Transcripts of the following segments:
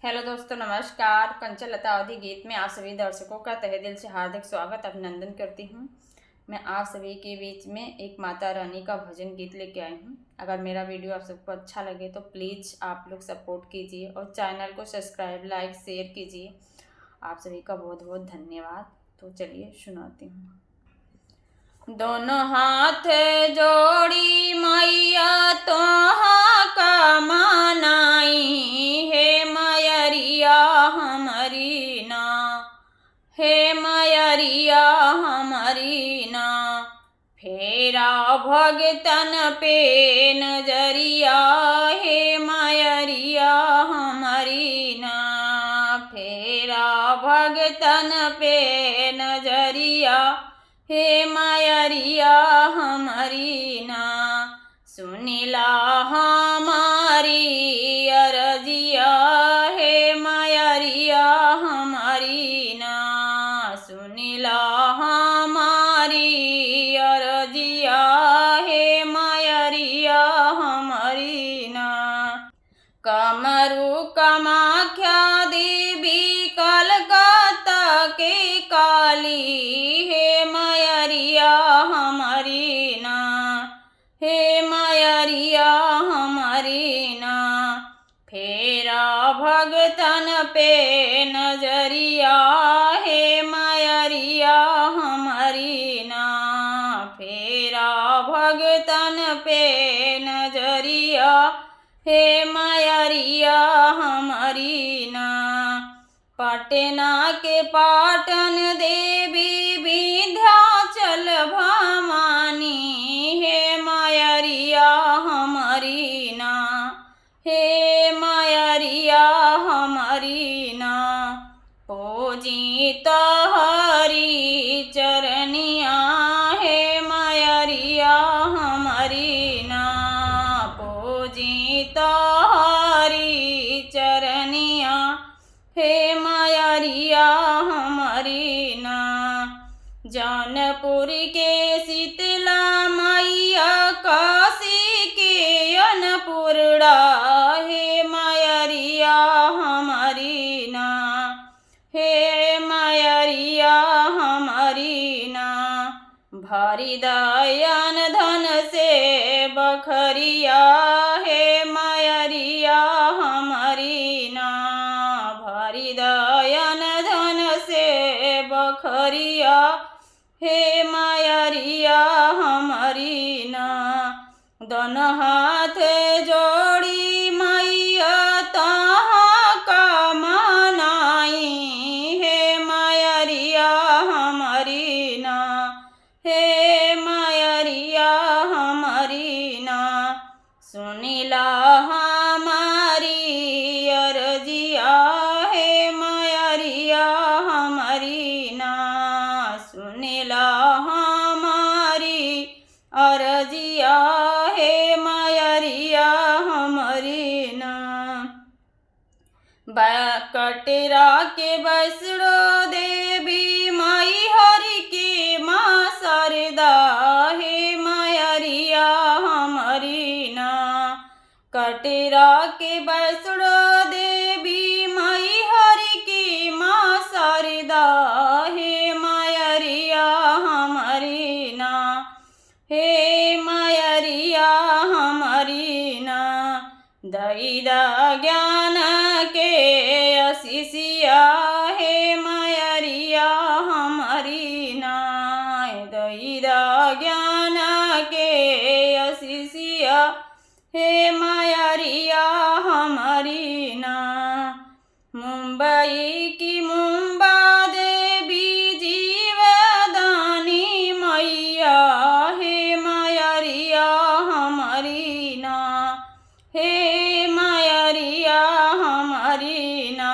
Hello दोस्तों, नमस्कार। कंचन लता अवधि गीत में आप सभी दर्शकों का तहे दिल से हार्दिक स्वागत अभिनंदन करती हूँ। मैं आप सभी के बीच में एक माता रानी का भजन गीत लेके आई हूँ। अगर मेरा वीडियो आप सबको अच्छा लगे तो प्लीज़ आप लोग सपोर्ट कीजिए और चैनल को सब्सक्राइब, लाइक, शेयर कीजिए। आप सभी का बहुत बहुत धन्यवाद। तो चलिए सुनाती हूँ। दोनों हाथ जोड़ी मैया तोहा का मनाई, हे मयरिया हमारी ना, हे मयरिया हमारी ना। फेरा भगतन पे नजरिया, हे मयरिया हमारी ना। फेरा भगतन पे नजरिया, हे मयरिया हमारी ना। सुनिला हमारी अरजिया, हे मयरिया हमारी ना। सुनिला हमारी अरजिया, हे मयरिया हमारी ना। कमरू कामाख्या देवी कलकत्ता के काली, हे मयरिया हमारी ना, हे मयरिया हमारी ना। फेरा भगतन पे नजरिया, हे मयरिया हमारी ना। फेरा भगतन पे नजरिया, हे मयरिया हमारी ना। पटना के पाटन देवी विंध्याचल भवानी, हे मयरिया हमारी ना, हे मयरिया हमारी ना। पूजी तोहरी चरनिया, हे मयरिया हमारी ना। पूजी तोहरी चरनिया, हे मयरिया हमारी ना। जौनपुर के शीतला मैया, काशी के अन्नपूर्णा, हे मयरिया हमारी ना, हे मयरिया हमारी ना। भारी दयान धन से बखरिया, हे मयरिया हमारी ना। भारी दयान धन से बखरिया, हे मयरिया हमारी ना। दोनों हाथ जोड़ी मैया तोहा का मनाई, हे मयरिया हमारी ना, हे मयरिया हमारी ना। सुनिला हमारी अरजिया, हे मयरिया हमारी ना। सुनिला हमारी अरजिया, हे मयरिया हमारी ना। कटरा के वैष्णो देवी माई हरि की माँ शारदा, हे मयरिया हमारी ना। कटरा के वैष्णो देवी माई हरि की माँ शारदा, हे मयरिया हमारी ना, हे मयरिया हमारी ना। दैदा ज्ञान के आशीषिया, हे मयरिया हमारी ना। दैदा ज्ञान के आशीषिया, हे मयरिया हमारी ना। मुंबई की मुंबा देवी जीवदानी मैया, हे मयरिया हमारी ना, हे मयरिया हमारी ना।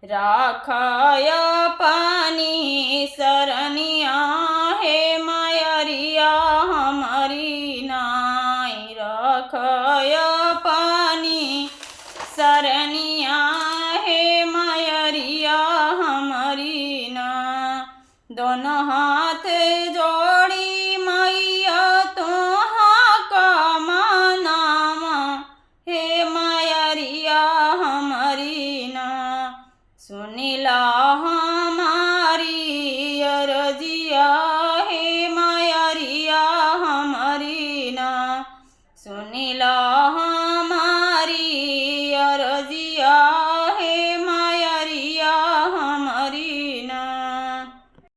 राखाया पानी सरनिया, हे मयरिया हमारी ना। राखाया पानी सरनिया, हे मयरिया हमारी ना। दोनों हाथ जोड़ी मैया तोहा का मनावा, हे मयरिया हमारी ना। सुनी लो